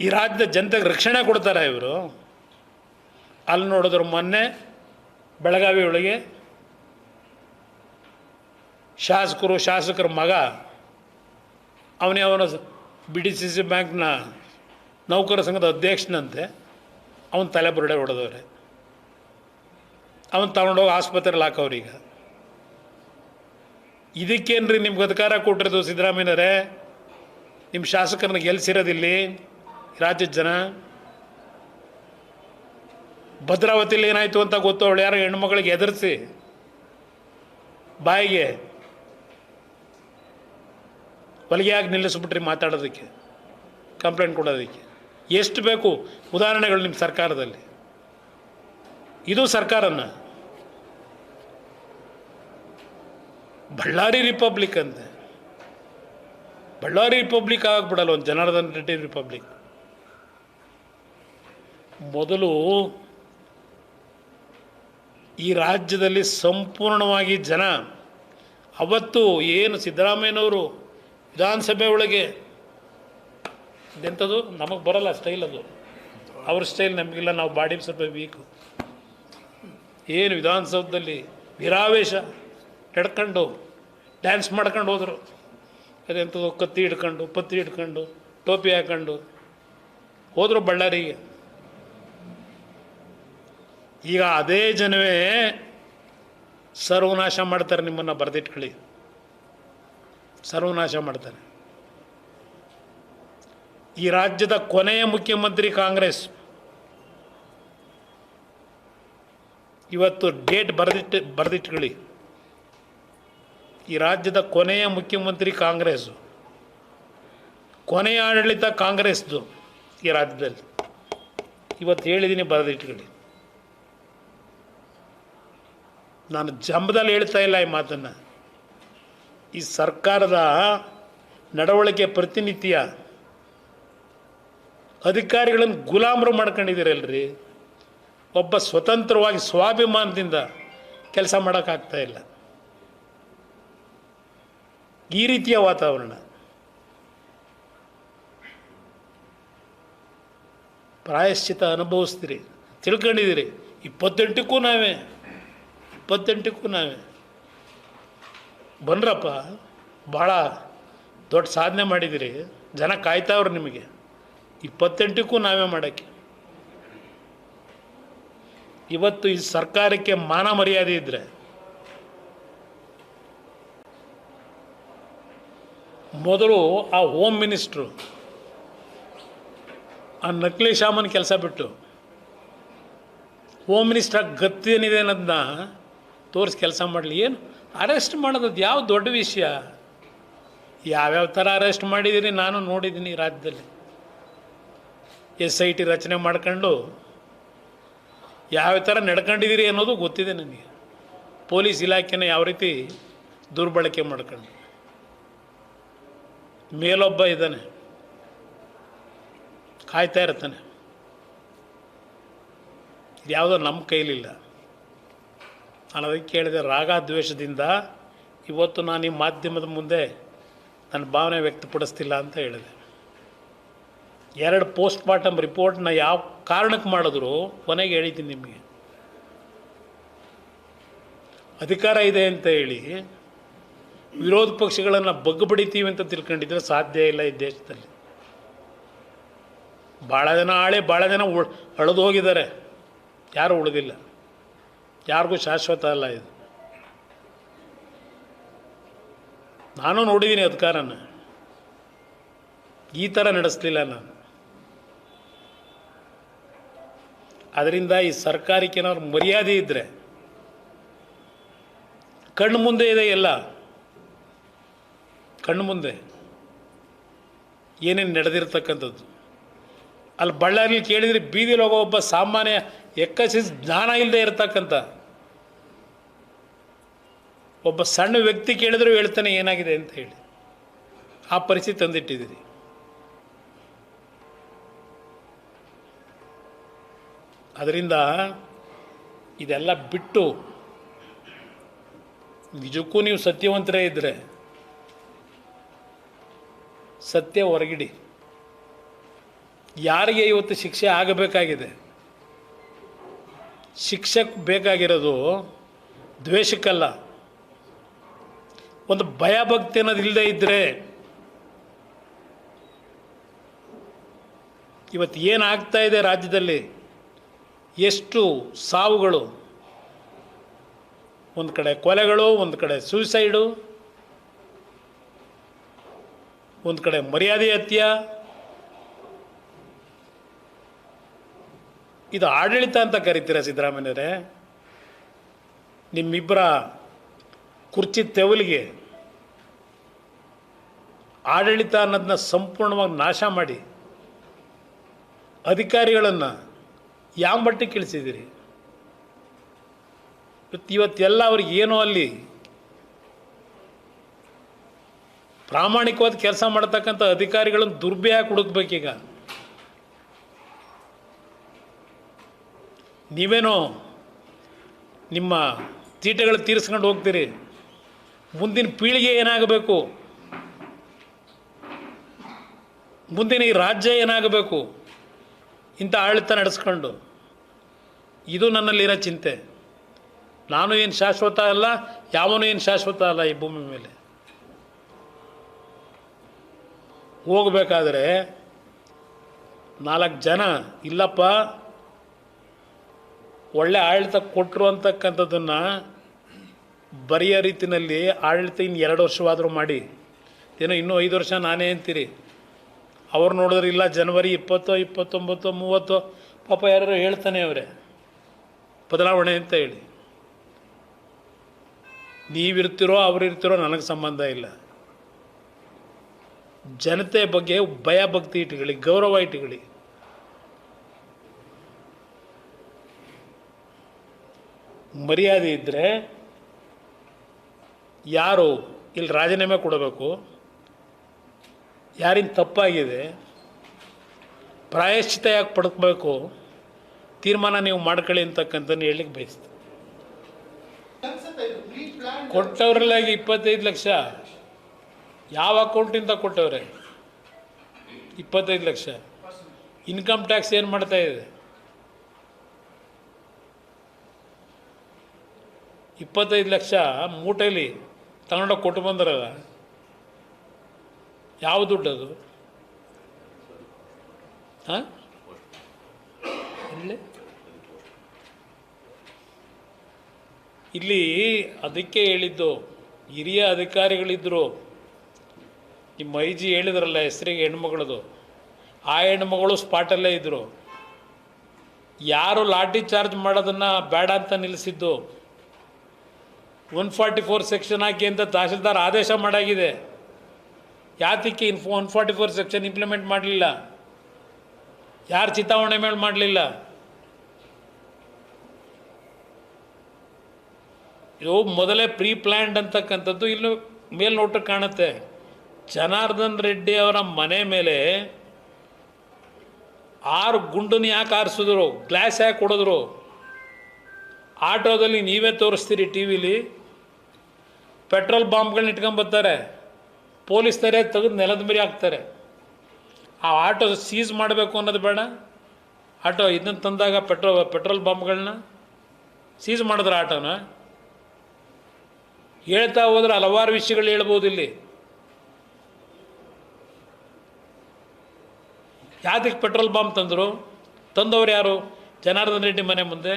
ಈ ರಾಜ್ಯದ ಜನತೆಗೆ ರಕ್ಷಣೆ ಕೊಡ್ತಾರೆ ಇವರು. ಅಲ್ಲಿ ನೋಡಿದ್ರು ಮೊನ್ನೆ ಬೆಳಗಾವಿ ಒಳಗೆ ಶಾಸಕರ ಮಗ ಅವನ BDCC ಬ್ಯಾಂಕ್ನ ನೌಕರ ಸಂಘದ ಅಧ್ಯಕ್ಷನಂತೆ, ಅವನ ತಲೆ ಬುರುಡೆ ಹೊಡೆದವ್ರೆ. ಅವನು ತಗೊಂಡೋಗಿ ಆಸ್ಪತ್ರೆಯಲ್ಲಿ ಹಾಕವ್ರೀಗ. ಇದಕ್ಕೇನ್ರಿ ನಿಮ್ಗೆ ಅಧಿಕಾರ ಕೊಟ್ಟಿರೋದು ಸಿದ್ದರಾಮಯ್ಯನವರೇ? ನಿಮ್ಮ ಶಾಸಕರನ್ನ ಗೆಲ್ಲಿಸಿರೋದಿಲ್ಲಿ ರಾಜ್ಯದ ಜನ. ಭದ್ರಾವತಿಯಲ್ಲಿ ಏನಾಯಿತು ಅಂತ ಗೊತ್ತು, ಅವಳು ಯಾರೋ ಹೆಣ್ಮಗಳಿಗೆ ಎದುರಿಸಿ ಬಾಯಿಗೆ ಹೊಲಿಗೆಯಾಗಿ ನಿಲ್ಲಿಸ್ಬಿಟ್ರಿ ಮಾತಾಡೋದಕ್ಕೆ, ಕಂಪ್ಲೇಂಟ್ ಕೊಡೋದಕ್ಕೆ. ಎಷ್ಟು ಬೇಕು ಉದಾಹರಣೆಗಳು ನಿಮ್ಮ ಸರ್ಕಾರದಲ್ಲಿ? ಇದು ಸರ್ಕಾರನ ಬಳ್ಳಾರಿ ರಿಪಬ್ಲಿಕ್ ಅಂತೆ. ಬಳ್ಳಾರಿ ರಿಪಬ್ಲಿಕ್ ಆಗಿಬಿಡಲ್ಲ, ಒಂದು ಜನಾರ್ದನ್ ರೆಡ್ಡಿ ರಿಪಬ್ಲಿಕ್. ಮೊದಲು ಈ ರಾಜ್ಯದಲ್ಲಿ ಸಂಪೂರ್ಣವಾಗಿ ಜನ ಅವತ್ತು ಏನು ಸಿದ್ದರಾಮಯ್ಯನವರು ವಿಧಾನಸಭೆ ಒಳಗೆ ಇದೆಂಥದ್ದು ನಮಗೆ ಬರಲ್ಲ ಸ್ಟೈಲ್, ಅದು ಅವ್ರ ಸ್ಟೈಲ್ ನಮಗಿಲ್ಲ, ನಾವು ಬಾಡಿ ಸ್ವಲ್ಪ ವೀಕು. ಏನು ವಿಧಾನಸೌಧದಲ್ಲಿ ವೀರಾವೇಶ ನಡ್ಕೊಂಡು ಡ್ಯಾನ್ಸ್ ಮಾಡ್ಕೊಂಡು ಹೋದರು. ಅದೆಂಥದ್ದು ಕತ್ತಿ ಹಿಡ್ಕೊಂಡು ಪತ್ತಿ ಹಿಡ್ಕೊಂಡು ಟೋಪಿ ಹಾಕೊಂಡು ಹೋದರು ಬಳ್ಳಾರಿಗೆ. ಈಗ ಅದೇ ಜನವೇ ಸರ್ವನಾಶ ಮಾಡ್ತಾರೆ, ನಿಮ್ಮನ್ನು ಬರೆದಿಟ್ಕೊಳ್ಳಿ, ಸರ್ವನಾಶ ಮಾಡ್ತಾರೆ. ಈ ರಾಜ್ಯದ ಕೊನೆಯ ಮುಖ್ಯಮಂತ್ರಿ ಕಾಂಗ್ರೆಸ್. ಇವತ್ತು ಡೇಟ್ ಬರೆದಿಟ್ಕೊಳ್ಳಿ. ಈ ರಾಜ್ಯದ ಕೊನೆಯ ಮುಖ್ಯಮಂತ್ರಿ ಕಾಂಗ್ರೆಸ್ಸು, ಕೊನೆಯ ಆಡಳಿತ ಕಾಂಗ್ರೆಸ್ದು ಈ ರಾಜ್ಯದಲ್ಲಿ. ಇವತ್ತು ಹೇಳಿದ್ದೀನಿ, ಬರೆದಿಟ್ಕೊಳ್ಳಿ. ನಾನು ಜಂಬದಲ್ಲಿ ಹೇಳ್ತಾ ಇಲ್ಲ ಈ ಮಾತನ್ನು. ಈ ಸರ್ಕಾರದ ನಡವಳಿಕೆ ಪ್ರತಿನಿತ್ಯ ಅಧಿಕಾರಿಗಳನ್ನು ಗುಲಾಮರು ಮಾಡ್ಕೊಂಡಿದ್ದೀರಲ್ರಿ. ಒಬ್ಬ ಸ್ವತಂತ್ರವಾಗಿ ಸ್ವಾಭಿಮಾನದಿಂದ ಕೆಲಸ ಮಾಡೋಕ್ಕಾಗ್ತಾ ಇಲ್ಲ. ಈ ರೀತಿಯ ವಾತಾವರಣ. ಪ್ರಾಯಶ್ಚಿತ ಅನುಭವಿಸ್ತೀರಿ, ತಿಳ್ಕೊಂಡಿದ್ದೀರಿ. 28ಕ್ಕೂ ನಾವೇ ಬನ್ರಪ್ಪ, ಭಾಳ ದೊಡ್ಡ ಸಾಧನೆ ಮಾಡಿದ್ದೀರಿ, ಜನ ಕಾಯ್ತಾವ್ರು ನಿಮಗೆ. 28ಕ್ಕೂ ನಾವೇ ಮಾಡೋಕ್ಕೆ. ಇವತ್ತು ಈ ಸರ್ಕಾರಕ್ಕೆ ಮಾನ ಮರ್ಯಾದೆ ಇದ್ದರೆ, ಮೊದಲು ಆ ಹೋಮ್ ಮಿನಿಸ್ಟ್ರು ಆ ನಕಲಿ ಶಾಮನ್ ಕೆಲಸ ಬಿಟ್ಟು ಹೋಮ್ ಮಿನಿಸ್ಟ್ರಾಗಿ ಗತ್ತೇನಿದೆ ಅನ್ನೋದನ್ನ ತೋರಿಸಿ ಕೆಲಸ ಮಾಡಲಿ. ಏನು ಅರೆಸ್ಟ್ ಮಾಡೋದು ಯಾವ ದೊಡ್ಡ ವಿಷಯ? ಯಾವ್ಯಾವ ಥರ ಅರೆಸ್ಟ್ ಮಾಡಿದ್ದೀರಿ ನಾನು ನೋಡಿದ್ದೀನಿ ರಾಜ್ಯದಲ್ಲಿ. SIT ರಚನೆ ಮಾಡ್ಕೊಂಡು ಯಾವ ಥರ ನಡ್ಕೊಂಡಿದ್ದೀರಿ ಅನ್ನೋದು ಗೊತ್ತಿದೆ ನನಗೆ. ಪೊಲೀಸ್ ಇಲಾಖೆನ ಯಾವ ರೀತಿ ದುರ್ಬಳಕೆ ಮಾಡ್ಕೊಂಡು. ಮೇಲೊಬ್ಬ ಇದ್ದಾನೆ, ಕಾಯ್ತಾ ಇರ್ತಾನೆ. ಇದ್ಯಾವುದೋ ನಮ್ಮ ಕೈಲಿಲ್ಲ. ನಾನು ಅದಕ್ಕೆ ಕೇಳಿದೆ, ರಾಗ ದ್ವೇಷದಿಂದ ಇವತ್ತು ನಾನು ಈ ಮಾಧ್ಯಮದ ಮುಂದೆ ನನ್ನ ಭಾವನೆ ವ್ಯಕ್ತಪಡಿಸ್ತಿಲ್ಲ ಅಂತ ಹೇಳಿದೆ. 2 ಪೋಸ್ಟ್ಮಾರ್ಟಮ್ ರಿಪೋರ್ಟ್ನ ಯಾವ ಕಾರಣಕ್ಕೆ ಮಾಡಿದ್ರು ಕೊನೆಗೆ ಹೇಳಿದ್ದೀನಿ ನಿಮಗೆ. ಅಧಿಕಾರ ಇದೆ ಅಂತ ಹೇಳಿ ವಿರೋಧ ಪಕ್ಷಗಳನ್ನು ಬಗ್ಗಬಡಿತೀವಿ ಅಂತ ತಿಳ್ಕೊಂಡಿದ್ರೆ ಸಾಧ್ಯ ಇಲ್ಲ ಈ ದೇಶದಲ್ಲಿ. ಭಾಳ ಜನ ಅಳೆದು ಹೋಗಿದ್ದಾರೆ, ಯಾರೂ ಉಳಿದಿಲ್ಲ. ಯಾರಿಗೂ ಶಾಶ್ವತ ಅಲ್ಲ ಇದು. ನಾನು ನೋಡಿದ್ದೀನಿ ಅಧಿಕಾರನ, ಈ ಥರ ನಡೆಸಲಿಲ್ಲ ನಾನು. ಅದರಿಂದ ಈ ಸರ್ಕಾರಕ್ಕೆ ಏನಾದ್ರು ಮರ್ಯಾದೆ ಇದ್ದರೆ, ಕಣ್ಣು ಮುಂದೆ ಇದೆ ಎಲ್ಲ, ಕಣ್ಣು ಮುಂದೆ ಏನೇನು ನಡೆದಿರ್ತಕ್ಕಂಥದ್ದು. ಅಲ್ಲಿ ಬಳ್ಳಾರಿಲಿ ಕೇಳಿದರೆ ಬೀದಿಲಿ ಹೋಗೋ ಒಬ್ಬ ಸಾಮಾನ್ಯ ಎಕ್ಕಸಿಸ್ ಜ್ಞಾನ ಇಲ್ಲದೆ ಇರತಕ್ಕಂಥ ಒಬ್ಬ ಸಣ್ಣ ವ್ಯಕ್ತಿ ಕೇಳಿದರೂ ಹೇಳ್ತಾನೆ ಏನಾಗಿದೆ ಅಂತ ಹೇಳಿ. ಆ ಪರಿಸ್ಥಿತಿ ತಂದಿಟ್ಟಿದ್ದೀರಿ. ಅದರಿಂದ ಇದೆಲ್ಲ ಬಿಟ್ಟು ನಿಜಕ್ಕೂ ನೀವು ಸತ್ಯವಂತರೇ ಇದ್ದರೆ ಸತ್ಯ ಹೊರಗಿಡಿ. ಯಾರಿಗೆ ಇವತ್ತು ಶಿಕ್ಷೆ ಆಗಬೇಕಾಗಿದೆ? ಶಿಕ್ಷೆ ಬೇಕಾಗಿರೋದು ದ್ವೇಷಕ್ಕಲ್ಲ, ಒಂದು ಭಯಭಕ್ತಿ ಅನ್ನೋದು ಇಲ್ಲದೆ ಇದ್ದರೆ ಇವತ್ತು ಏನಾಗ್ತಾ ಇದೆ ರಾಜ್ಯದಲ್ಲಿ, ಎಷ್ಟು ಸಾವುಗಳು, ಒಂದು ಕಡೆ ಕೊಲೆಗಳು, ಒಂದು ಕಡೆ ಸೂಸೈಡು, ಒಂದು ಕಡೆ ಮರ್ಯಾದೆ ಹತ್ಯೆ. ಇದು ಆಡಳಿತ ಅಂತ ಕರಿತೀರ ಸಿದ್ದರಾಮಯ್ಯರೇ? ನಿಮ್ಮಿಬ್ಬರ ಕುರ್ಚಿ ತೆವಲಿಗೆ ಆಡಳಿತ ಅನ್ನೋದನ್ನ ಸಂಪೂರ್ಣವಾಗಿ ನಾಶ ಮಾಡಿ ಅಧಿಕಾರಿಗಳನ್ನು ಯಾವ ಮಟ್ಟಿಗೆ ಇಳಿಸಿದ್ದೀರಿ? ಇವತ್ತೆಲ್ಲ ಅವ್ರಿಗೆ ಏನೋ ಅಲ್ಲಿ ಪ್ರಾಮಾಣಿಕವಾದ ಕೆಲಸ ಮಾಡ್ತಕ್ಕಂಥ ಅಧಿಕಾರಿಗಳನ್ನು ದುರ್ಬೆಯಾಗಿ ಹುಡುಕ್ಬೇಕೀಗ. ನೀವೇನೋ ನಿಮ್ಮ ತೀಟೆಗಳು ತೀರಿಸ್ಕೊಂಡು ಹೋಗ್ತೀರಿ. ಮುಂದಿನ ಪೀಳಿಗೆ ಏನಾಗಬೇಕು, ಮುಂದಿನ ಈ ರಾಜ್ಯ ಏನಾಗಬೇಕು ಇಂಥ ಆಡಳಿತ ನಡೆಸ್ಕೊಂಡು, ಇದು ನನ್ನಲ್ಲಿರೋ ಚಿಂತೆ. ನಾನು ಏನು ಶಾಶ್ವತ ಅಲ್ಲ, ಯಾವನೂ ಏನು ಶಾಶ್ವತ ಅಲ್ಲ ಈ ಭೂಮಿ ಮೇಲೆ. ಹೋಗಬೇಕಾದ್ರೆ 4 ಜನ ಇಲ್ಲಪ್ಪ ಒಳ್ಳೆ ಆಡಳಿತ ಕೊಟ್ಟರು ಅಂತಕ್ಕಂಥದ್ದನ್ನು ಬರೆಯೋ ರೀತಿಯಲ್ಲಿ ಆಡಳಿತ ಇನ್ನು 2 ವರ್ಷವಾದರೂ ಮಾಡಿ, ಏನೋ ಇನ್ನೂ 5 ವರ್ಷ ನಾನೇ ಅಂತೀರಿ. ಅವ್ರು ನೋಡಿದ್ರೆ ಇಲ್ಲ ಜನವರಿ 20, 29, 30 ಪಾಪ ಯಾರು ಹೇಳ್ತಾನೆ ಅವರೇ ಬದಲಾವಣೆ ಅಂತ ಹೇಳಿ. ನೀವಿರ್ತಿರೋ ಅವರಿರ್ತಿರೋ ನನಗೆ ಸಂಬಂಧ ಇಲ್ಲ. ಜನತೆ ಬಗ್ಗೆ ಭಯ ಭಕ್ತಿ ಇಟ್ಕೊಳ್ಳಿ, ಗೌರವ ಇಟ್ಕೊಳ್ಳಿ. ಮರ್ಯಾದೆ ಇದ್ದರೆ ಯಾರು ಇಲ್ಲಿ ರಾಜೀನಾಮೆ ಕೊಡಬೇಕು, ಯಾರಿನ ತಪ್ಪಾಗಿದೆ ಪ್ರಾಯಶ್ಚಿತ ಯಾಕೆ ಪಡ್ಕೋಬೇಕು ತೀರ್ಮಾನ ನೀವು ಮಾಡ್ಕೊಳ್ಳಿ ಅಂತಕ್ಕಂಥದ್ದು ಹೇಳಲಿಕ್ಕೆ ಬಯಸ್ತೀನಿ. ಕೊಟ್ಟವ್ರಲ್ಲಾಗಿ 25 ಲಕ್ಷ ಯಾವ ಅಕೌಂಟಿಂದ ಕೊಟ್ಟವ್ರೆ? 25 ಲಕ್ಷ. ಇನ್ಕಮ್ ಟ್ಯಾಕ್ಸ್ ಏನು ಮಾಡ್ತಾ ಇದೆ? 25 ಲಕ್ಷ ಮೂಟೆಯಲ್ಲಿ ತಗೊಂಡೋಗಿ ಕೊಟ್ಟು ಬಂದ್ರಲ್ಲ, ಯಾವ ದುಡ್ಡು ಅದು? ಹಾಂ, ಇಲ್ಲಿ ಅದಕ್ಕೆ ಹೇಳಿದ್ದು, ಹಿರಿಯ ಅಧಿಕಾರಿಗಳಿದ್ದರು. ನಿಮ್ಮ ಐ ಜಿ ಹೇಳಿದ್ರಲ್ಲ ಹೆಸರಿಗೆ ಹೆಣ್ಮಗಳದು, ಆ ಹೆಣ್ಮಗಳು ಸ್ಪಾಟಲ್ಲೇ ಇದ್ದರು. ಯಾರು ಲಾಠಿ ಚಾರ್ಜ್ ಮಾಡೋದನ್ನು ಬೇಡ ಅಂತ ನಿಲ್ಲಿಸಿದ್ದು, 144 ಸೆಕ್ಷನ್ ಹಾಕಿ ಅಂತ ತಹಶೀಲ್ದಾರ್ ಆದೇಶ ಮಾಡಾಗಿದೆ. ಯಾತಕ್ಕೆ 144 ಸೆಕ್ಷನ್ ಇಂಪ್ಲಿಮೆಂಟ್ ಮಾಡಲಿಲ್ಲ? ಯಾರು ಚಿತಾವಣೆ ಮೇಲೆ ಮಾಡಲಿಲ್ಲ? ಇದು ಮೊದಲೇ ಪ್ರೀ ಪ್ಲ್ಯಾನ್ಡ್ ಅಂತಕ್ಕಂಥದ್ದು ಇಲ್ಲೂ ಮೇಲ್ನೋಟಕ್ಕೆ ಕಾಣುತ್ತೆ. ಜನಾರ್ದನ್ ರೆಡ್ಡಿ ಅವರ ಮನೆ ಮೇಲೆ 6 ಗುಂಡನ್ನು ಯಾಕೆ ಹಾರಿಸಿದ್ರು? ಗ್ಲಾಸ್ ಯಾಕೆ ಹೊಡೆದ್ರು? ಆಟೋದಲ್ಲಿ ನೀವೇ ತೋರಿಸ್ತೀರಿ ಟಿ ವಿಲಿ, ಪೆಟ್ರೋಲ್ ಬಾಂಬ್ಗಳನ್ನ ಇಟ್ಕೊಂಬರ್ತಾರೆ, ಪೊಲೀಸ್ನರೇ ತೆಗೆದು ನೆಲದ ಮೇಲೆ ಹಾಕ್ತಾರೆ. ಆ ಆಟೋ ಸೀಸ್ ಮಾಡಬೇಕು ಅನ್ನೋದು ಬೇಡ? ಆಟೋ ಇದನ್ನು ತಂದಾಗ ಪೆಟ್ರೋಲ್ ಬಾಂಬ್ಗಳನ್ನ ಸೀಸ್ ಮಾಡಿದ್ರೆ ಆಟೋನ ಹೇಳ್ತಾ ಹೋದ್ರೆ ಹಲವಾರು ವಿಷಯಗಳು ಹೇಳ್ಬೋದು. ಇಲ್ಲಿ ಯಾತಕ್ಕೆ ಪೆಟ್ರೋಲ್ ಬಾಂಬ್ ತಂದರು? ತಂದವ್ರು ಯಾರು? ಜನಾರ್ದನ್ ರೆಡ್ಡಿ ಮನೆ ಮುಂದೆ.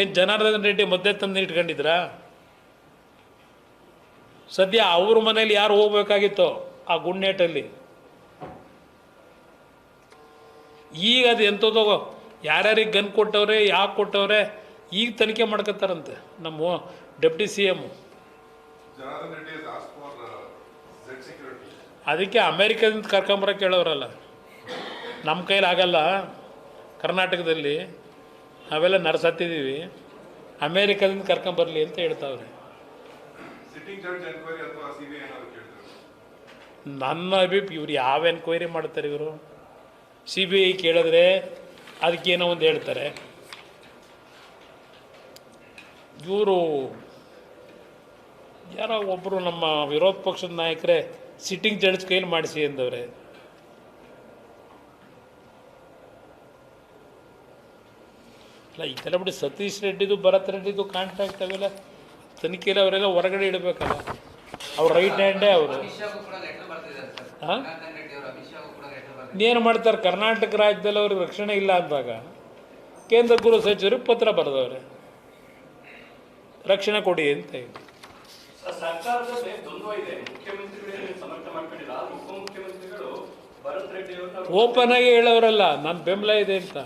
ಏನು ಜನಾರ್ದನ್ ರೆಡ್ಡಿ ಮಧ್ಯೆ ತಂದು ಇಟ್ಕೊಂಡಿದ್ರಾ? ಸದ್ಯ ಅವ್ರ ಮನೇಲಿ ಯಾರು ಹೋಗ್ಬೇಕಾಗಿತ್ತೋ ಆ ಗುಂಡೇಟಲ್ಲಿ, ಈಗ ಅದು ಎಂಥದೋ ಯಾರ್ಯಾರಿಗೆ ಗನ್ ಕೊಟ್ಟವ್ರೆ, ಯಾಕೆ ಕೊಟ್ಟವ್ರೆ, ಈಗ ತನಿಖೆ ಮಾಡ್ಕೊತಾರಂತೆ ನಮ್ಮ ಡೆಪ್ಟಿ CM. ಅದಕ್ಕೆ ಅಮೇರಿಕದಿಂದ ಕರ್ಕೊಂಬರಕ್ಕೆ ಹೇಳೋರಲ್ಲ, ನಮ್ಮ ಕೈಲಿ ಆಗಲ್ಲ, ಕರ್ನಾಟಕದಲ್ಲಿ ನಾವೆಲ್ಲ ನರ್ಸತ್ತಿದ್ದೀವಿ, ಅಮೇರಿಕದಿಂದ ಕರ್ಕೊಂಬರಲಿ ಅಂತ ಹೇಳ್ತಾವ್ರೆ. ನನ್ನ ಇವ್ರು ಯಾವ ಎನ್ಕ್ವೈರಿ ಮಾಡ್ತಾರೆ ಇವರು? CBI ಕೇಳಿದ್ರೆ ಅದಕ್ಕೇನೋ ಒಂದು ಹೇಳ್ತಾರೆ. ಇವರು ಯಾರೋ ಒಬ್ಬರು ನಮ್ಮ ವಿರೋಧ ಪಕ್ಷದ ನಾಯಕರೇ ಸಿಟ್ಟಿಂಗ್ ಜಡ್ಜ್ ಕೈಲಿ ಮಾಡಿಸಿ ಅಂದವ್ರೆ. ಅಲ್ಲ ಈ ಥರ ಬಿಡಿ ಸತೀಶ್ ರೆಡ್ಡಿದು ಭರತ್ ರೆಡ್ಡಿದು ಕಾಂಟ್ರಾಕ್ಟ್ ಅವೆಲ್ಲ ತನಿಖೆಯಲ್ಲಿ ಅವರೆಲ್ಲ ಹೊರಗಡೆ ಇಡಬೇಕಲ್ಲ. ಅವ್ರು ರೈಟ್ ಹ್ಯಾಂಡೇ ಅವರು. ಹಾಂ, ಇನ್ನೇನು ಮಾಡ್ತಾರೆ? ಕರ್ನಾಟಕ ರಾಜ್ಯದಲ್ಲಿ ಅವ್ರಿಗೆ ರಕ್ಷಣೆ ಇಲ್ಲ ಅಂದಾಗ ಕೇಂದ್ರ ಗೃಹ ಸಚಿವರಿಗೆ ಪತ್ರ ಬರೆದವ್ರೆ, ರಕ್ಷಣೆ ಕೊಡಿ ಅಂತ ಹೇಳಿ. ಓಪನ್ ಆಗಿ ಹೇಳೋರಲ್ಲ ನನ್ನ ಬೆಂಬಲ ಇದೆ ಅಂತ.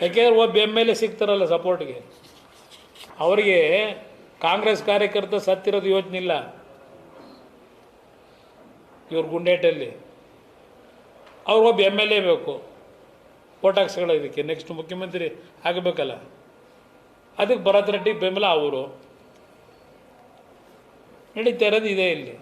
ಯಾಕೆಂದ್ರೆ ಒಬ್ಬ ಎಮ್ ಎಲ್ ಎ ಸಿಗ್ತಾರಲ್ಲ ಸಪೋರ್ಟ್ಗೆ, ಅವರಿಗೆ ಕಾಂಗ್ರೆಸ್ ಕಾರ್ಯಕರ್ತ ಸತ್ತಿರೋದು ಯೋಚನೆ ಇಲ್ಲ ಇವ್ರ ಗುಂಡೇಟಲ್ಲಿ. ಅವ್ರಿಗೊಬ್ಬ ಎಮ್ ಎಲ್ ಎ ಬೇಕು ಓಟ್ ಹಾಕ್ಸ್ಕೊಳ್ಳೋ ಇದಕ್ಕೆ, ನೆಕ್ಸ್ಟ್ ಮುಖ್ಯಮಂತ್ರಿ ಆಗಬೇಕಲ್ಲ, ಅದಕ್ಕೆ ಭರತ್ ರೆಡ್ಡಿ ಬೆಂಬಲ ಅವರು. ನಡೀತಾ ಇರೋದು ಇದೆ ಇಲ್ಲಿ.